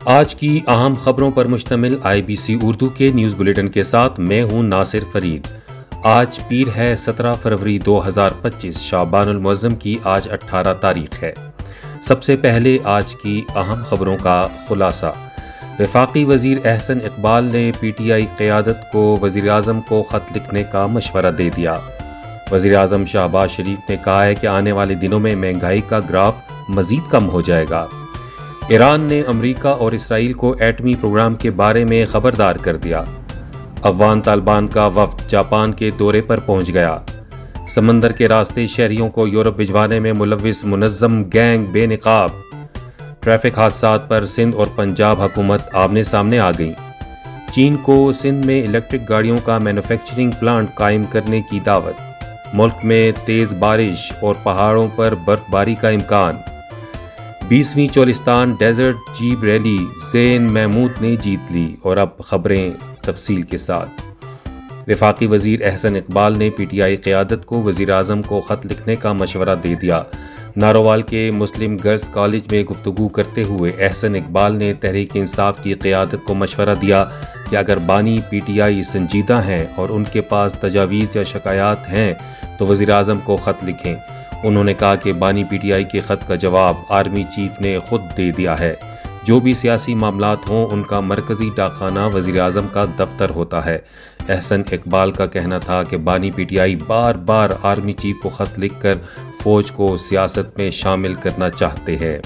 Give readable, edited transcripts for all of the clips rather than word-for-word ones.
आज की अहम खबरों पर मुश्तमिल IBC उर्दू के न्यूज़ बुलेटिन के साथ मैं हूं नासिर फरीद। आज पीर है 17 फरवरी 2025, शाबानुल मुअज़्ज़म की आज 18 तारीख है। सबसे पहले आज की अहम खबरों का खुलासा। वफाकी वज़ीर एहसन इकबाल ने PTI क़यादत को वज़ीर आज़म को ख़त लिखने का मशवरा दे दिया। वज़ीर आज़म शहबाज शरीफ ने कहा है कि आने वाले दिनों में महंगाई का ग्राफ मज़ीद कम हो जाएगा। ईरान ने अमेरिका और इसराइल को एटमी प्रोग्राम के बारे में खबरदार कर दिया। अफगान तालिबान का वफ़द जापान के दौरे पर पहुंच गया। समंदर के रास्ते शहरियों को यूरोप भिजवाने में मुलव्विस मुनज़्ज़म गैंग बेनकाब। ट्रैफिक हादसात पर सिंध और पंजाब हुकूमत आमने सामने आ गई। चीन को सिंध में इलेक्ट्रिक गाड़ियों का मैन्युफैक्चरिंग प्लांट कायम करने की दावत। मुल्क में तेज़ बारिश और पहाड़ों पर बर्फबारी का इम्कान। 20वीं चोलिस्तान डेजर्ट जीप रैली ज़ैन महमूद ने जीत ली। और अब खबरें तफसील के साथ। वफाकी वज़ीर एहसन इकबाल ने PTI क़यादत को वज़ीर आज़म को ख़त लिखने का मशवरा दे दिया। नारोवाल के मुस्लिम गर्ल्स कॉलेज में गुफ्तगू करते हुए एहसन इकबाल ने तहरीक इंसाफ की क़यादत को मशवरा दिया कि अगर बानी PTI संजीदा हैं और उनके पास तजावीज़ या शिकायत हैं तो वज़ीर आज़म को ख़त लिखें। उन्होंने कहा कि बानी PTI के ख़त का जवाब आर्मी चीफ ने खुद दे दिया है। जो भी सियासी मामलात हों उनका मरकज़ी डाकखाना वज़ीर आज़म का दफ्तर होता है। एहसन इकबाल का कहना था कि बानी PTI बार बार आर्मी चीफ को ख़त लिखकर फ़ौज को सियासत में शामिल करना चाहते हैं।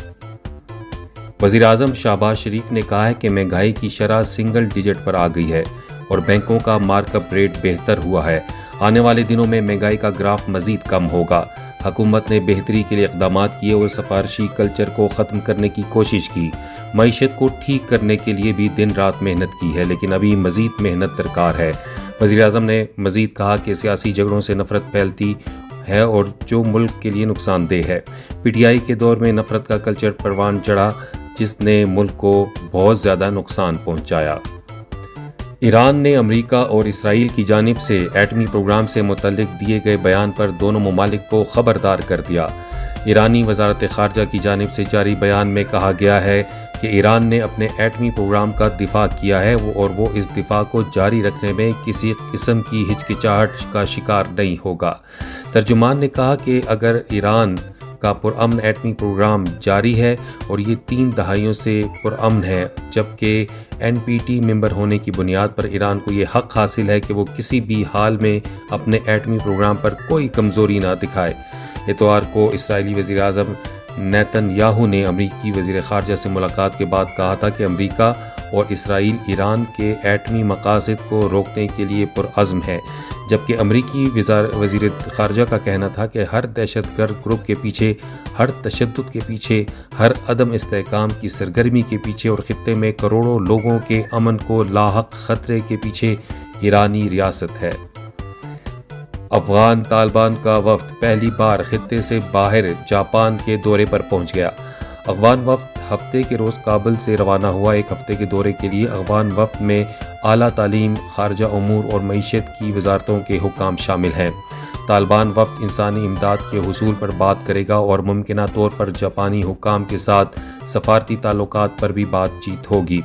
वज़ीर आज़म शहबाज शरीफ ने कहा है कि महंगाई की शरह सिंगल डिजिट पर आ गई है और बैंकों का मार्कअप रेट बेहतर हुआ है। आने वाले दिनों में महंगाई का ग्राफ मज़ीद कम होगा। हुकूमत ने बेहतरी के लिए इक़दाम किए और सिफारशी कल्चर को ख़त्म करने की कोशिश की। मईशत को ठीक करने के लिए भी दिन रात मेहनत की है, लेकिन अभी मज़ीद मेहनत दरकार है। वज़ीर आज़म ने मज़ीद कहा कि सियासी झगड़ों से नफ़रत फैलती है और जो मुल्क के लिए नुकसानदेह है। PTI के दौर में नफ़रत का कल्चर परवान चढ़ा जिसने मुल्क को बहुत ज़्यादा नुकसान पहुँचाया। ईरान ने अमेरिका और इसराइल की जानिब से एटमी प्रोग्राम से मुतल्लिक दिए गए बयान पर दोनों ममालिक को खबरदार कर दिया। ईरानी वज़ारत ख़ारजा की जानिब से जारी बयान में कहा गया है कि ईरान ने अपने एटमी प्रोग्राम का दिफा किया है और वो इस दिफा को जारी रखने में किसी किस्म की हिचकिचाहट का शिकार नहीं होगा। तर्जुमान ने कहा कि अगर ईरान का पुरअमन एटमी प्रोग्राम जारी है और ये 3 दहाइयों से पुरअमन है, जबकि NPT मेंबर होने की बुनियाद पर ईरान को ये हक़ हासिल है कि वो किसी भी हाल में अपने एटमी प्रोग्राम पर कोई कमज़ोरी ना दिखाए। इतवार को इसराइली वज़ीर आज़म नेतन्याहू ने अमरीकी वज़ीर ख़ारजा से मुलाकात के बाद कहा था कि अमरीका और इसराइल ईरान के एटमी मकासद को रोकने के लिए पुरअज़्म है, जबकि अमरीकी वज़ीर ख़ारजा का कहना था कि हर दहशतगर्द ग्रुप के पीछे, हर तशद्दुद के पीछे, हर अदम इस्तेहकाम की सरगर्मी के पीछे और ख़ित्ते में करोड़ों लोगों के अमन को लाहक ख़तरे के पीछे ईरानी रियासत है। अफगान तालिबान का वफ़द पहली बार ख़ित्ते से बाहर जापान के दौरे पर पहुँच गया। अफगान वफ़द हफ्ते के रोज़ काबुल से रवाना हुआ। एक हफ्ते के दौरे के लिए अफगान वफ़द में आला तालीम, खारजा उमूर और मईशत की वजारतों के हुक्काम शामिल हैं। तालिबान वफ़द इंसानी इमदाद के हुसूल पर बात करेगा और मुमकिना तौर पर जापानी हुक्काम के साथ सफारती ताल्लुकात पर भी बातचीत होगी।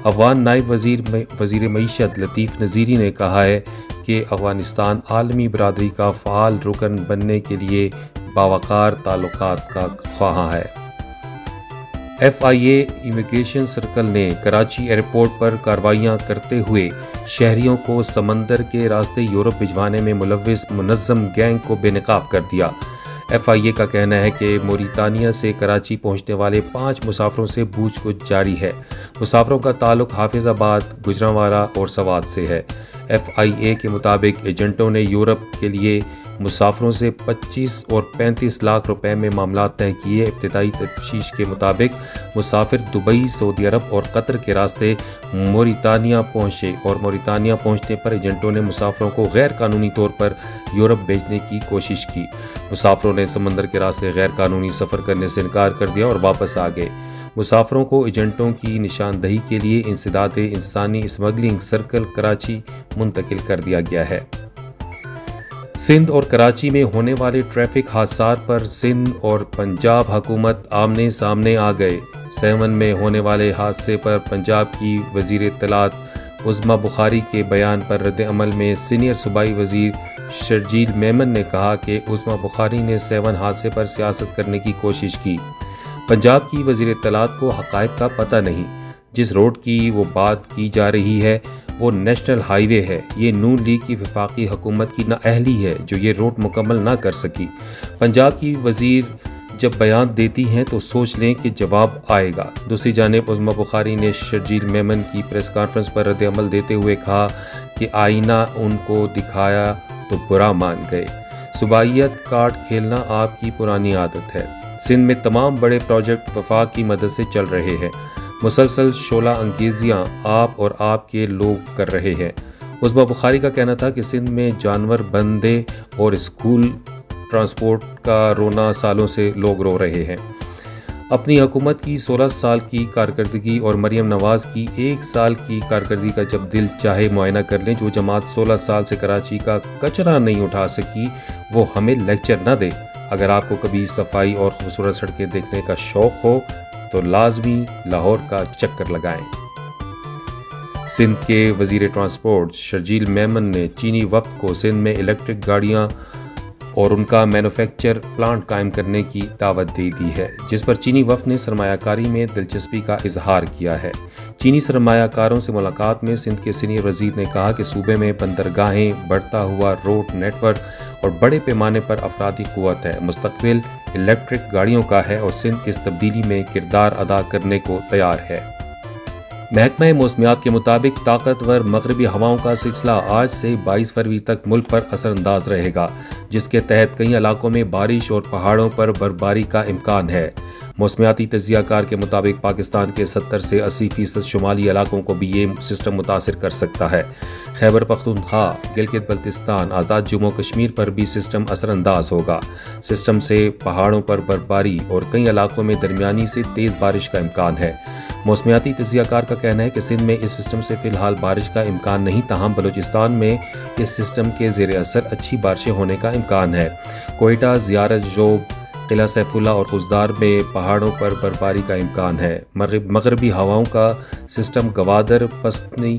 अफगान नायब वज़ीर मईशत लतीफ़ नज़ीरी ने कहा है कि अफ़गानिस्तान आलमी बरादरी का फ़ाल रुकन बनने के लिए बावकार ताल्लुकात का ख्वाह है। FIA इमिग्रेशन सर्कल ने कराची एयरपोर्ट पर कार्रवाइयाँ करते हुए शहरियों को समंदर के रास्ते यूरोप भिजवाने में मुलव्विस मुनज़्ज़म गैंग को बेनकाब कर दिया। FIA का कहना है कि मोरितानिया से कराची पहुंचने वाले 5 मुसाफिरों से पूछताछ जारी है। मुसाफिरों का ताल्लुक हाफिज़ाबाद, गुजरांवाला और सवात से है। FIA के मुताबिक एजेंटों ने यूरोप के लिए मुसाफिरों से 25 और 35 लाख रुपए में मामला तय किए। इब्तिदाई तफ्तीश के मुताबिक मुसाफिर दुबई, सऊदी अरब और कतर के रास्ते मोरितानिया पहुंचे और मोरितानिया पहुंचने पर एजेंटों ने मुसाफिरों को गैर कानूनी तौर पर यूरोप भेजने की कोशिश की। मुसाफिरों ने समंदर के रास्ते गैर कानूनी सफ़र करने से इनकार कर दिया और वापस आ गए। मुसाफिरों को एजेंटों की निशानदही के लिए इंसदाद इंसानी स्मगलिंग सर्कल कराची मुंतकिल कर दिया गया है। सिंध और कराची में होने वाले ट्रैफिक हादसात पर सिंध और पंजाब हुकूमत आमने सामने आ गए। 7 में होने वाले हादसे पर पंजाब की वज़ीर इत्तलात उज़्मा बुखारी के बयान पर रद्द-ए-अमल में सीनियर सूबाई वज़ीर शर्जील मेमन ने कहा कि उज़्मा बुखारी ने 7 हादसे पर सियासत करने की कोशिश की। पंजाब की वज़ीर इत्तलात को हक़ाइक़ का पता नहीं। जिस रोड की वो बात की जा रही है वो नेशनल हाईवे है। ये नून लीग की वफाकी हुकूमत की नाअहली है जो ये रोड मुकम्मल ना कर सकी। पंजाब की वज़ीर जब बयान देती हैं तो सोच लें कि जवाब आएगा। दूसरी जानिब उज़्मा बुखारी ने शर्जील मेमन की प्रेस कॉन्फ्रेंस पर रद्द-ए-अमल देते हुए कहा कि आईना उनको दिखाया तो बुरा मान गए। सूबाइयत कार्ड खेलना आपकी पुरानी आदत है। सिंध में तमाम बड़े प्रोजेक्ट वफाक की मदद से चल रहे हैं। मुसलसल शोला अंगेजियाँ आप और आपके लोग कर रहे हैं। उज़्मा बुखारी का कहना था कि सिंध में जानवर, बंदे और स्कूल ट्रांसपोर्ट का रोना सालों से लोग रो रहे हैं। अपनी हुकूमत की 16 साल की कारकर्दगी और मरियम नवाज की 1 साल की कारकर्दगी का जब दिल चाहे मुआयना कर लें। जो जमात 16 साल से कराची का कचरा नहीं उठा सकी वो हमें लेक्चर न दे। अगर आपको कभी सफाई और खूबसूरत सड़कें देखने का शौक़ हो तो लाजमी लाहौर का चक्कर लगाएं। सिंध के वज़ीर ट्रांसपोर्ट शर्जील मेमन ने चीनी वफ़द को सिंध में इलेक्ट्रिक गाड़ियां और उनका मैन्युफैक्चर प्लांट कायम करने की दावत दे दी है, जिस पर चीनी वफ़द ने सरमायाकारी में दिलचस्पी का इजहार किया है। चीनी सरमायाकारों से मुलाकात में सिंध के सीनियर वज़ीर ने कहा कि सूबे में बंदरगाहें, बढ़ता हुआ रोड नेटवर्क और बड़े पैमाने पर अफरादी क़ुव्वत है। मुस्तक़बिल इलेक्ट्रिक गाड़ियों का है और सिंध इस तब्दीली में किरदार अदा करने को तैयार है। महकमा मौसमियात के मुताबिक ताकतवर मगरबी हवाओं का सिलसिला आज से 22 फरवरी तक मुल्क पर असरअंदाज रहेगा, जिसके तहत कई इलाकों में बारिश और पहाड़ों पर बर्फबारी का इम्कान है। मौसमियाती तज्ज़ियाकार के मुताबिक पाकिस्तान के 70 से 80% शुमाली इलाकों को भी ये सिस्टम मुतासिर कर सकता है। खैबर पख्तूनख्वा, गिलगित बल्तिस्तान, आज़ाद जम्मू कश्मीर पर भी सिस्टम असरअंदाज होगा। सिस्टम से पहाड़ों पर बर्फबारी और कई इलाकों में दरमियानी से तेज़ बारिश का इम्कान है। मौसमियाती तज्ज़ियाकार का कहना है कि सिंध में इस सिस्टम से फ़िलहाल बारिश का इम्कान नहीं, ताहम बलूचिस्तान में इस सिस्टम के ज़ेर असर अच्छी बारिशें होने का इम्कान है। कोयटा, ज़ियारत जोब, किला सैफुल्ला और खुजदार में पहाड़ों पर बर्फबारी का इम्कान है। मगरबी हवाओं का सिस्टम गवादर, पस्तनी,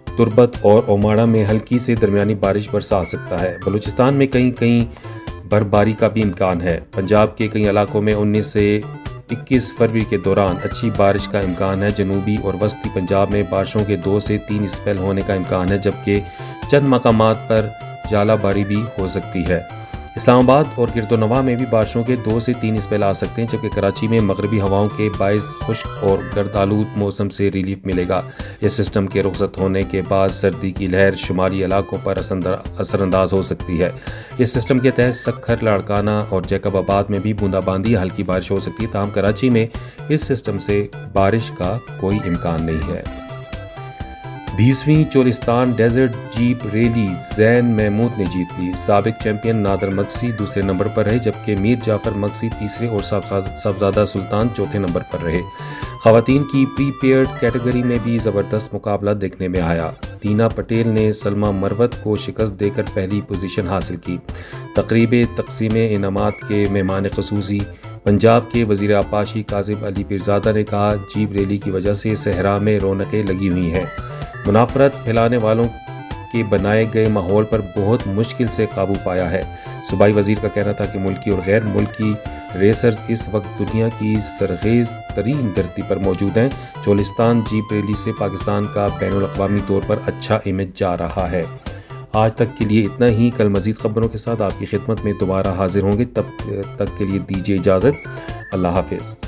तुरबत और ओमाड़ा में हल्की से दरमियानी बारिश बरसा सकता है। बलूचिस्तान में कहीं कहीं बर्फबारी का भी इम्कान है। पंजाब के कई इलाकों में 19 से 21 फरवरी के दौरान अच्छी बारिश का इम्कान है। जनूबी और वस्ती पंजाब में बारिशों के 2 से 3 स्पेल होने का इम्कान है, जबकि चंद मकामात पर जालाबारी भी हो सकती है। इस्लामाबाद और गिरदोनवा में भी बारिशों के 2 से 3 स्पेल आ सकते हैं, जबकि कराची में मगरबी हवाओं के बाइस खुश्क और गर्दालूद मौसम से रिलीफ मिलेगा। इस सिस्टम के रुखसत होने के बाद सर्दी की लहर शुमाली इलाकों पर असरअंदाज हो सकती है। इस सिस्टम के तहत सक्खर, लाड़काना और जैकबाबाद में भी बूंदाबांदी या हल्की बारिश हो सकती है, ताहम कराची में इस सिस्टम से बारिश का कोई इम्कान नहीं है। 20वीं Cholistan desert jeep rally Zain Mahmood ने जीत ली। साबिक चैंपियन नादर मक्सी दूसरे नंबर पर रहे, जबकि मीर जाफर मक्सी तीसरे और साहबजादा सुल्तान चौथे नंबर पर रहे। खवातीन की प्रीपेयर्ड कैटेगरी में भी ज़बरदस्त मुकाबला देखने में आया। तीना पटेल ने सलमा मरवत को शिकस्त देकर पहली पोजीशन हासिल की। तकरीब तकसीम इनामात के मेहमान ख़ुसूसी पंजाब के वज़ीर आपाशी कासिम अली पीरज़ादा ने कहा, जीप रैली की वजह से सहरा में रौनकें लगी हुई हैं। मुनाफरत फैलाने वालों के बनाए गए माहौल पर बहुत मुश्किल से काबू पाया है। सूबाई वज़ीर का कहना था कि मुल्की और गैर मुल्की रेसर्स इस वक्त दुनिया की सरखेज़ तरीन धरती पर मौजूद हैं। चोलिस्तान जीप रैली से पाकिस्तान का बैनुल अक़वामी तौर पर अच्छा इमेज जा रहा है। आज तक के लिए इतना ही। कल मज़ीद ख़बरों के साथ आपकी खिदमत में दोबारा हाजिर होंगे। तब तक के लिए दीजिए इजाज़त। अल्लाह हाफ़िज़।